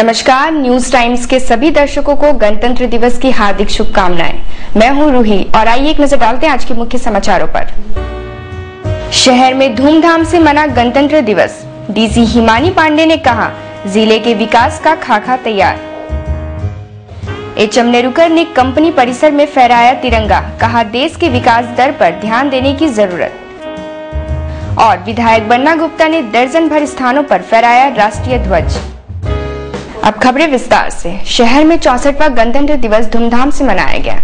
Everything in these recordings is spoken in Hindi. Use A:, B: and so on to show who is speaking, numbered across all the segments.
A: नमस्कार, न्यूज टाइम्स के सभी दर्शकों को गणतंत्र दिवस की हार्दिक शुभकामनाएं। मैं हूं रूही और आइए एक नजर डालते हैं आज के मुख्य समाचारों पर। शहर में धूमधाम से मना गणतंत्र दिवस। डीसी हिमानी पांडे ने कहा, जिले के विकास का खाका तैयार। एचएम नेरुकर ने कंपनी परिसर में फहराया तिरंगा, कहा देश के विकास दर पर ध्यान देने की जरूरत। और विधायक बन्ना गुप्ता ने दर्जन भर स्थानों पर फहराया राष्ट्रीय ध्वज। अब खबरें विस्तार से। शहर में 64वां गणतंत्र दिवस धूमधाम से मनाया गया।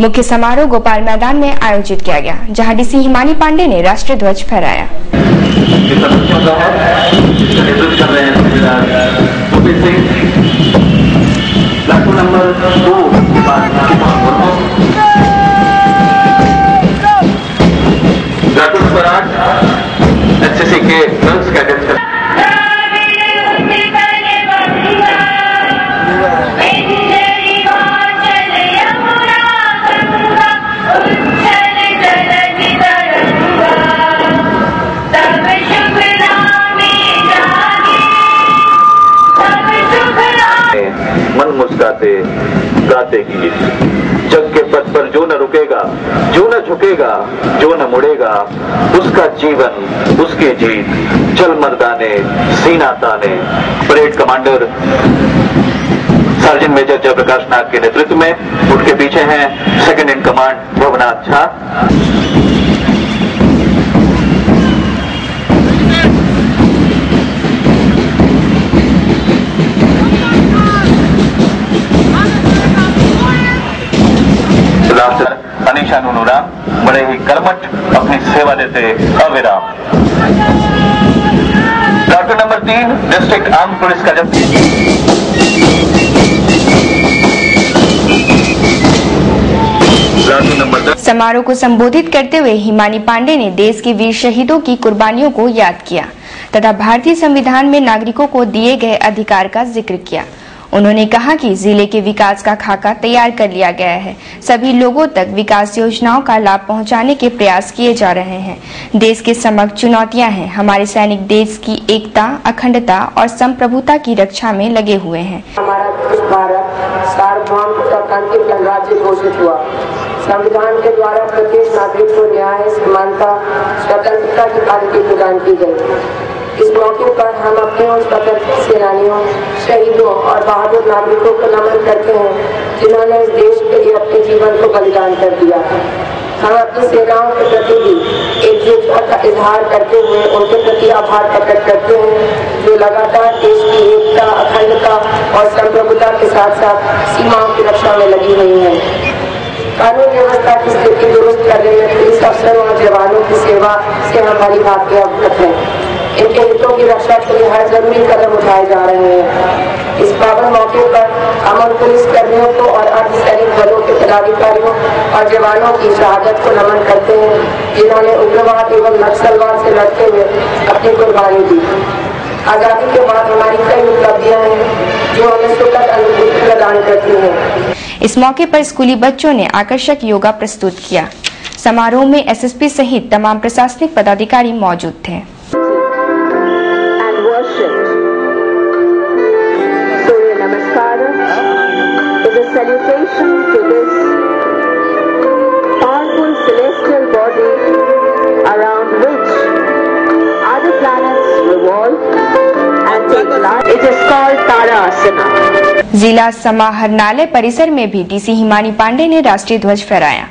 A: मुख्य समारोह गोपाल मैदान में आयोजित किया गया, जहां डीसी हिमानी पांडे ने राष्ट्रीय ध्वज फहराया।
B: एचसीसी के गर्ल्स कैडेट्स मन मुस्काते गाते गीत। जग के पथ पर जो न रुकेगा, जो न झुकेगा, जो न मुड़ेगा, उसका जीवन उसकी जीत। चल मर्दाने सीना ताने। Parade commander sergeant major Jayprakash Nag के नेतृत्व में, उनके पीछे हैं second in command Bhavnath Jha. Anisha Nunuram बड़े ही कर्मठ अपनी सेवा देते अविराम। Doctor number 3 district arm police का
A: समारोह को संबोधित करते हुए हिमानी पांडे ने देश के वीर शहीदों की कुर्बानियों को याद किया तथा भारतीय संविधान में नागरिकों को दिए गए अधिकार का जिक्र किया। उन्होंने कहा कि जिले के विकास का खाका तैयार कर लिया गया है। सभी लोगों तक विकास योजनाओं का लाभ पहुंचाने के प्रयास किए जा रहे हैं। देश के समक्ष चुनौतियां हैं। हमारे सैनिक देश की एकता, अखंडता और संप्रभुता की रक्षा में लगे हुए हैं।
C: हमारा भारत सार्वभौम गणतंत्र गणराज्य घोषित हुआ। संविधान के द्वारा प्रत्येक नागरिक को न्याय, समानता, स्वतंत्रता की गारंटी प्रदान की गई। इस मौके पर हम अपने उन स्वतंत्रता सेनानियों, शहीदों और बहादुर नागरिकों को नमन करते हैं जिन्होंने इस देश के लिए अपने जीवन को बलिदान कर दिया। हम अपनी सेनाओं के प्रति भी एकजुटता का इजहार करते हुए उनके प्रति आभार प्रकट करते हैं, जो लगातार देश की एकता, अखंडता और संप्रभुता के साथ साथ सीमाओं की रक्षा में लगी हुई है। कानून व्यवस्था की स्थिति दुरुस्त करने में पुलिस अफसरों और जवानों की सेवा से हम भली भांति अवगत हैं। इनके हितों की रक्षा के लिए हर जरूरी कदम उठाए जा रहे हैं। इस पावन मौके पर हम उन पुलिस कर्मियों को और अर्धसैनिक बलों के पदाधिकारियों और जवानों की शहादत को नमन करते हैं, जिन्होंने उग्रवाद एवं नक्सलवाद से लड़ते हुए अपनी कुर्बानी दी। आजादी के बाद हमारी कई उपलब्धियां हैं जो हमें सुखद अनुभूति प्रदान करती हैं।
A: इस मौके पर स्कूली बच्चों ने आकर्षक योगा प्रस्तुत किया। समारोह में एसएसपी सहित तमाम प्रशासनिक पदाधिकारी मौजूद थे।
C: Salutation to this powerful celestial body around which other planets revolve and take life. It is called Tara Asana.
A: जिला समाहरणालय परिसर में भी डीसी हिमानी पांडे ने राष्ट्रीय ध्वज फहराया।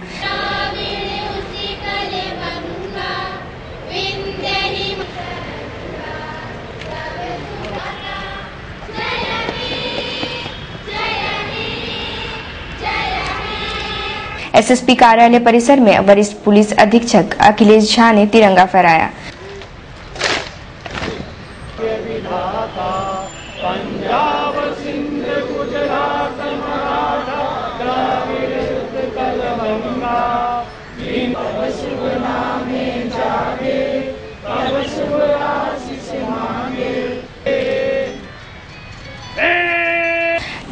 A: एसएसपी कार्यालय परिसर में वरिष्ठ पुलिस अधीक्षक अखिलेश झा ने तिरंगा फहराया।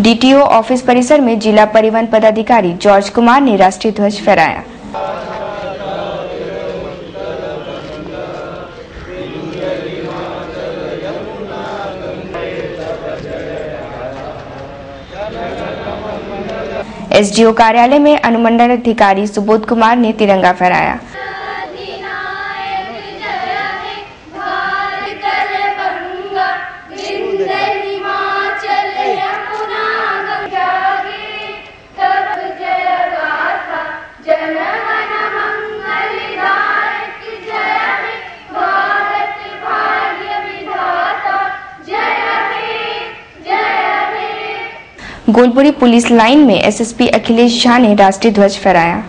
A: डीटीओ ऑफिस परिसर में जिला परिवहन पदाधिकारी जॉर्ज कुमार ने राष्ट्रीय ध्वज फहराया। एसडीओ कार्यालय में अनुमंडल अधिकारी सुबोध कुमार ने तिरंगा फहराया। गोलपुरी पुलिस लाइन में एसएसपी अखिलेश झा ने राष्ट्रीय ध्वज फहराया।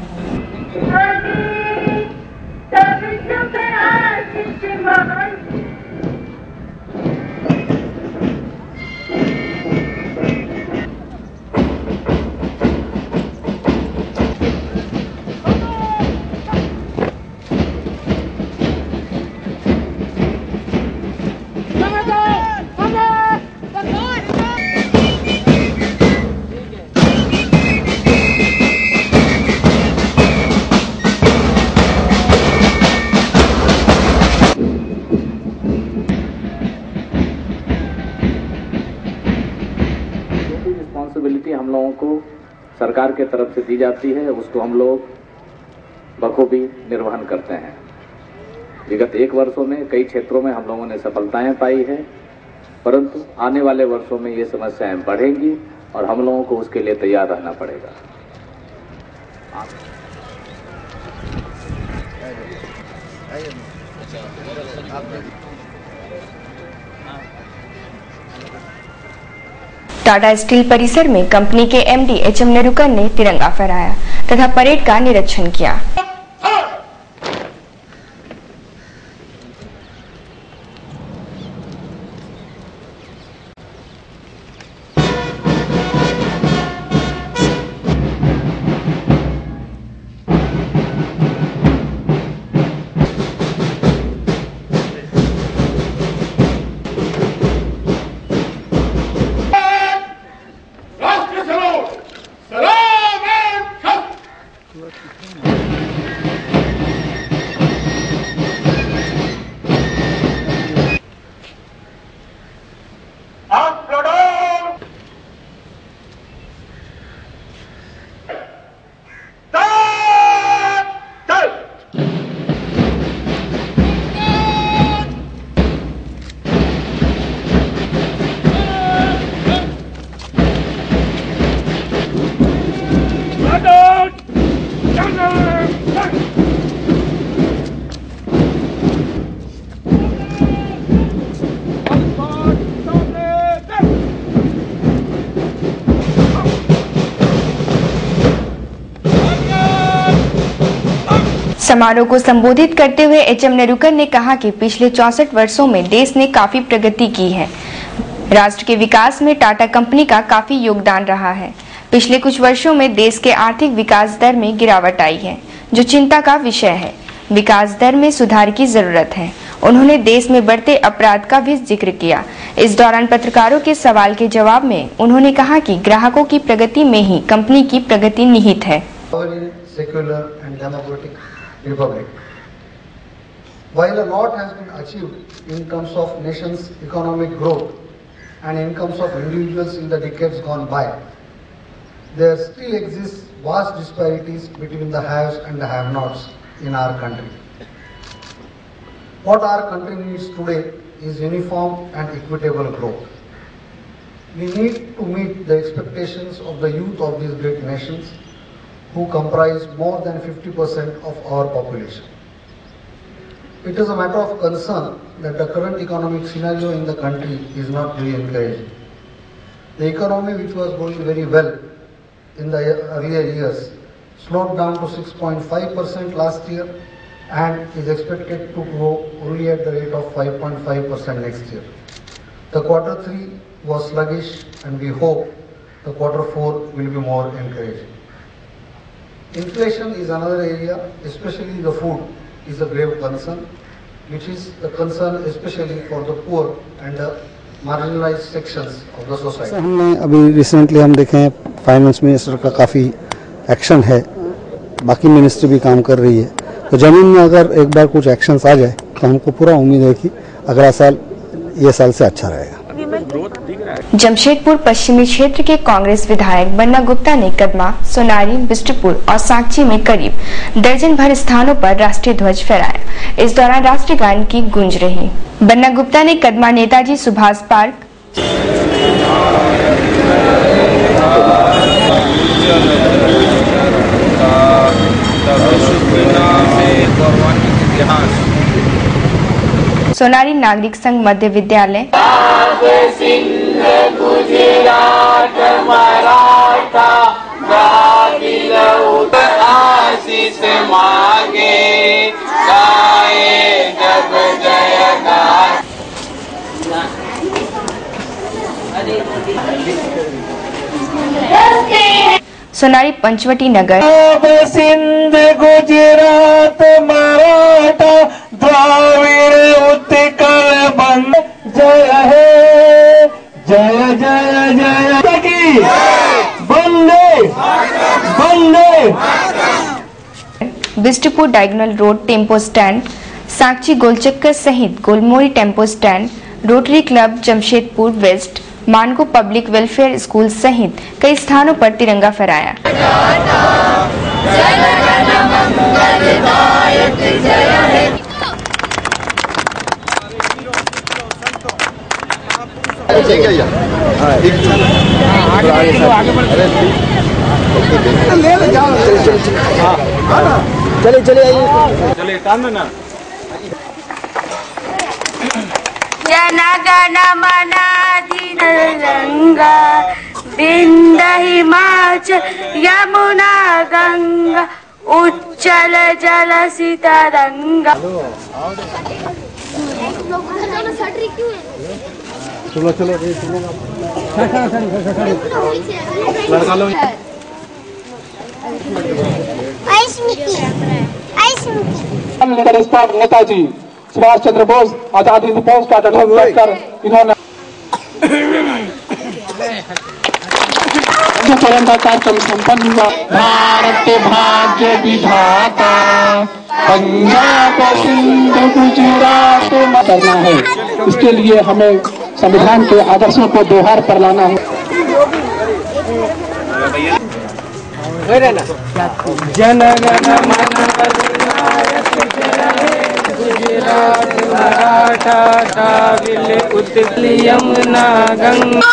D: रिस्पॉन्सिबिलिटी हम लोगों को सरकार के तरफ से दी जाती है, उसको हम लोग बखूबी निर्वहन करते हैं। विगत 1 वर्षों में कई क्षेत्रों में हम लोगों ने सफलताएं पाई है, परंतु आने वाले वर्षों में ये समस्याएं बढ़ेंगी और हम लोगों को उसके लिए तैयार रहना पड़ेगा।
A: टाटा स्टील परिसर में कंपनी के एमडी एचएम नेरुकर ने तिरंगा फहराया तथा परेड का निरीक्षण किया। समारोह को संबोधित करते हुए एचएम नेरुकर ने कहा कि पिछले 64 वर्षों में देश ने काफी प्रगति की है। राष्ट्र के विकास में टाटा कंपनी का काफी योगदान रहा है। पिछले कुछ वर्षों में देश के आर्थिक विकास दर में गिरावट आई है, जो चिंता का विषय है। विकास दर में सुधार की जरूरत है। उन्होंने देश में बढ़ते अपराध का भी जिक्र किया। इस दौरान पत्रकारों के सवाल के जवाब में उन्होंने कहा कि ग्राहकों की प्रगति में ही कंपनी की प्रगति निहित है।
E: Republic. While a lot has been achieved in terms of nation's economic growth and incomes of individuals in the decades gone by, there still exists vast disparities between the haves and the have-nots in our country. What our country needs today is uniform and equitable growth. We need to meet the expectations of the youth of these great nations, who comprise more than 50% of our population. It is a matter of concern that the current economic scenario in the country is not very encouraging. The economy, which was going very well in the earlier years, slowed down to 6.5% last year and is expected to grow only at the rate of 5.5% next year. The Q3 was sluggish and we hope the Q4 will be more encouraging. Inflation is another area, especially the food is a grave concern, which is the concern especially for the poor and the marginalized sections of the society.
F: हमने अभी रिसेंटली हम देखें फाइनेंस मिनिस्टर का काफ़ी एक्शन है, बाकी मिनिस्ट्री भी काम कर रही है, तो जमीन में अगर एक बार कुछ एक्शंस आ जाए तो हमको पूरा उम्मीद है कि अगला साल ये साल से अच्छा रहेगा।
A: जमशेदपुर पश्चिमी क्षेत्र के कांग्रेस विधायक बन्ना गुप्ता ने कदमा, सोनारी, बिष्टुपुर और सांची में करीब दर्जन भर स्थानों पर राष्ट्रीय ध्वज फहराया। इस दौरान राष्ट्रगान की गूंज रही। बन्ना गुप्ता ने कदमा नेताजी सुभाष पार्क, सोनारी नागरिक संघ मध्य विद्यालय, गुजरात, मराठा, आशीष मांगे, गाए जब जयकार। सोनारी पंचवटी नगर,
G: सिंध, गुजरात, मराठा, द्राविड़, उत्कल, बंद, जय हे, जय जय जय की बंदे बंदे।
A: Bistupur diagonal road tempo stand, Sanchi गोलचक्कर सहित Golmuri tempo stand, rotary club Jamshedpur west, Mango public welfare school सहित कई स्थानों पर तिरंगा फहराया।
G: चलिए ना।
H: जन गण मन अधिरंगा, बिंद हिमाचल यमुना गंगा, उच्चल जल सितरंगा।
G: चलो लड़का लो। नेताजी सुभाष चंद्र बोस आजादी दिवस का धन्यवाद कर इन्होंने तिरंगा कार्यक्रम संपन्न हुआ। भारत भाग्य विधाता, पंजाब, सिंध, गुजरात करना है। इसके लिए हमें संविधान के आदर्शों को दोहर पर लाना है। जन गण मन गुजरात, मराठा, द्राविड़, उत्कल, यमुना गंगा।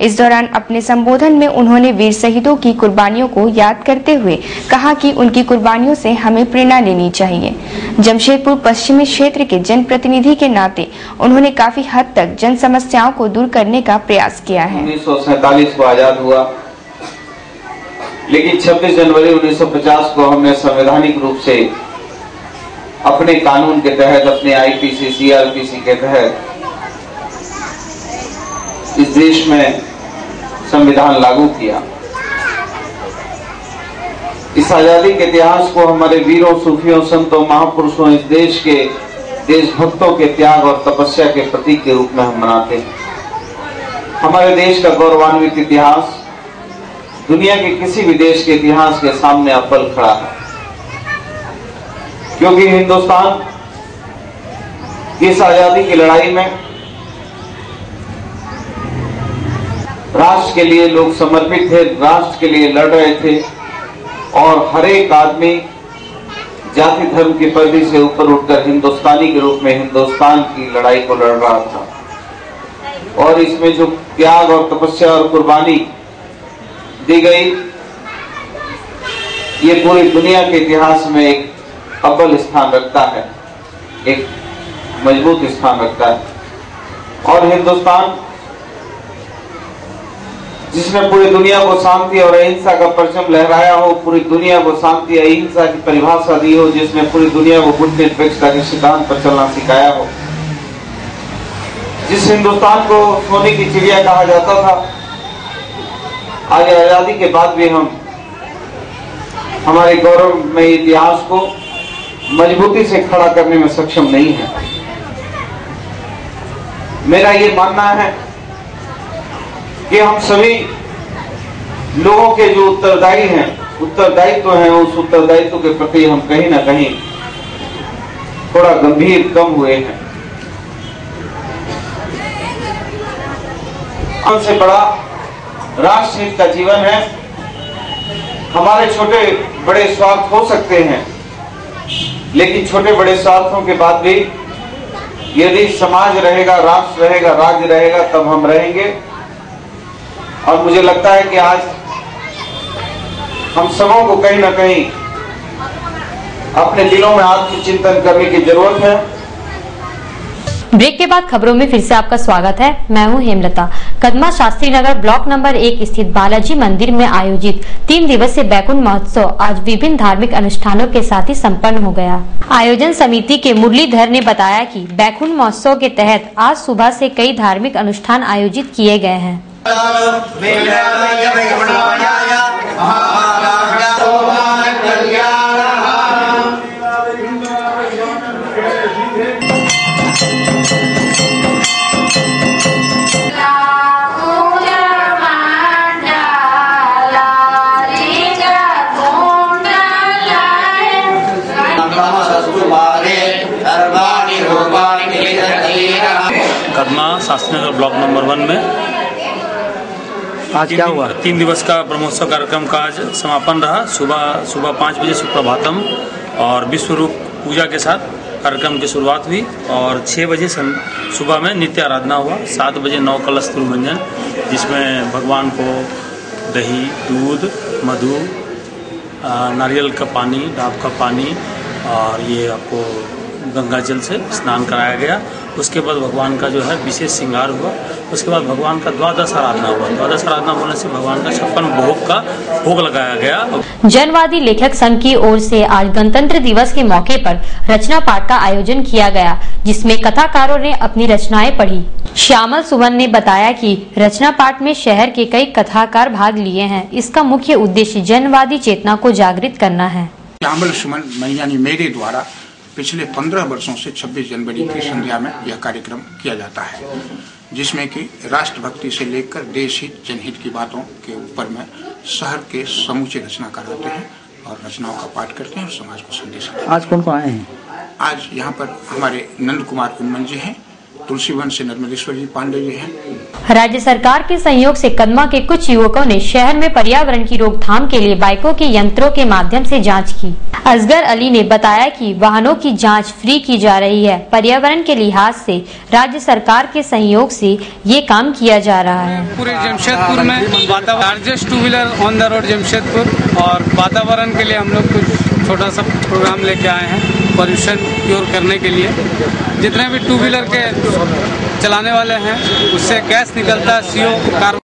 A: इस दौरान अपने संबोधन में उन्होंने वीर शहीदों की कुर्बानियों को याद करते हुए कहा कि उनकी कुर्बानियों से हमें प्रेरणा लेनी चाहिए। जमशेदपुर पश्चिमी क्षेत्र के जनप्रतिनिधि के नाते उन्होंने काफी हद तक जन समस्याओं को दूर करने का प्रयास किया है।
B: 1947 को आजाद हुआ, लेकिन 26 जनवरी 1950 को हमने संवैधानिक रूप से अपने कानून के तहत, अपने आईपीसी, सीआरपीसी के तहत इस देश में संविधान लागू किया। इस आजादी के इतिहास को हमारे वीरों, सूफियों, संतों, महापुरुषों, इस देश के देशभक्तों के त्याग और तपस्या के प्रतीक के रूप में हम मनाते हैं। हमारे देश का गौरवान्वित इतिहास दुनिया के किसी भी देश के इतिहास के सामने अव्वल खड़ा है, क्योंकि हिंदुस्तान इस आजादी की लड़ाई में राष्ट्र के लिए लोग समर्पित थे, राष्ट्र के लिए लड़ रहे थे और हर एक आदमी जाति धर्म के पर्दे से ऊपर उठकर हिंदुस्तानी के रूप में हिंदुस्तान की लड़ाई को लड़ रहा था। और इसमें जो त्याग और तपस्या और कुर्बानी दी गई, ये पूरी दुनिया के इतिहास में एक अव्वल स्थान रखता है, एक मजबूत स्थान रखता है। और हिंदुस्तान जिसने पूरी दुनिया को शांति और अहिंसा का परचम लहराया हो, पूरी दुनिया को शांति अहिंसा की परिभाषा दी हो, जिसने पूरी दुनिया को गुटनिरपेक्षता के सिद्धांत पर चलना सिखाया हो, जिस हिंदुस्तान को सोने की चिड़िया कहा जाता था, आज आजादी के बाद भी हम हमारे गौरवमय इतिहास को मजबूती से खड़ा करने में सक्षम नहीं है। मेरा ये मानना है कि हम सभी लोगों के जो उत्तरदायित्व हैं, उस उत्तरदायित्व के प्रति हम कहीं ना कहीं थोड़ा गंभीर कम हुए हैं। हमसे बड़ा राष्ट्र हित का जीवन है। हमारे छोटे बड़े स्वार्थ हो सकते हैं, लेकिन छोटे बड़े स्वार्थों के बाद भी यदि समाज रहेगा, राष्ट्र रहेगा, राज्य रहेगा, तब हम रहेंगे। और मुझे लगता है कि आज हम सबों को कहीं ना कहीं अपने दिलों में आत्मचिंतन करने की जरूरत है।
I: ब्रेक के बाद खबरों में फिर से आपका स्वागत है। मैं हूं हेमलता। कदमा शास्त्री नगर ब्लॉक नंबर 1 स्थित बालाजी मंदिर में आयोजित 3 दिवसीय बैकुंठ महोत्सव आज विभिन्न धार्मिक अनुष्ठानों के साथ ही संपन्न हो गया। आयोजन समिति के मुरलीधर ने बताया कि बैकुंठ महोत्सव के तहत आज सुबह से कई धार्मिक अनुष्ठान आयोजित किए गए हैं।
J: कदमा शास्त्री नगर ब्लॉक नंबर 1 में आज क्या हुआ? 3 दिवस का ब्रह्मोत्सव कार्यक्रम का आज समापन रहा। सुबह 5 बजे सुप्रभातम और विश्व रूप पूजा के साथ कार्यक्रम की शुरुआत हुई और 6 बजे सुबह में नित्य आराधना हुआ। 7 बजे 9 कलश तिरुमंजन, जिसमें भगवान को दही, दूध, मधु, नारियल का पानी, डाब का पानी और ये आपको गंगा जल से स्नान कराया गया। उसके बाद भगवान का जो है विशेष श्रृंगार हुआ। उसके बाद भगवान का द्वादश आराधना हुआ। द्वादश आराधना होने से भगवान का 56 भोग का भोग लगाया गया।
I: जनवादी लेखक संघ की ओर से आज गणतंत्र दिवस के मौके पर रचना पाठ का आयोजन किया गया, जिसमें कथाकारों ने अपनी रचनाएं पढ़ी। श्यामल सुमन ने बताया कि रचना पाठ में शहर के कई कथाकार भाग लिए हैं। इसका मुख्य उद्देश्य जनवादी चेतना को जागृत करना है।
K: श्यामल सुमन यानी मेरे द्वारा पिछले 15 वर्षों से 26 जनवरी की संध्या में यह कार्यक्रम किया जाता है, जिसमें कि राष्ट्रभक्ति से लेकर देश हित, जनहित की बातों के ऊपर में शहर के समूचे रचना कराते हैं और रचनाओं का पाठ करते हैं और समाज को संदेश देते हैं।
J: आज कौन कौन आए हैं?
K: आज यहाँ पर हमारे नंद कुमार उन्मन जी हैं, तुलसीवन से नर्मदेश्वर जी पांडे जी हैं।
I: राज्य सरकार के सहयोग से कदमा के कुछ युवकों ने शहर में पर्यावरण की रोकथाम के लिए बाइकों के यंत्रों के माध्यम से जांच की। असगर अली ने बताया कि वाहनों की जांच फ्री की जा रही है। पर्यावरण के लिहाज से राज्य सरकार के सहयोग से ये काम किया जा रहा है।
L: पूरे जमशेदपुर में largest 2 wheeler on the road Jamshedpur, और वातावरण के लिए हम लोग कुछ छोटा सा प्रोग्राम लेके आए हैं पॉल्यूशन क्योर करने के लिए। जितने भी 2 व्हीलर के चलाने वाले हैं उससे गैस निकलता है CO कार्बन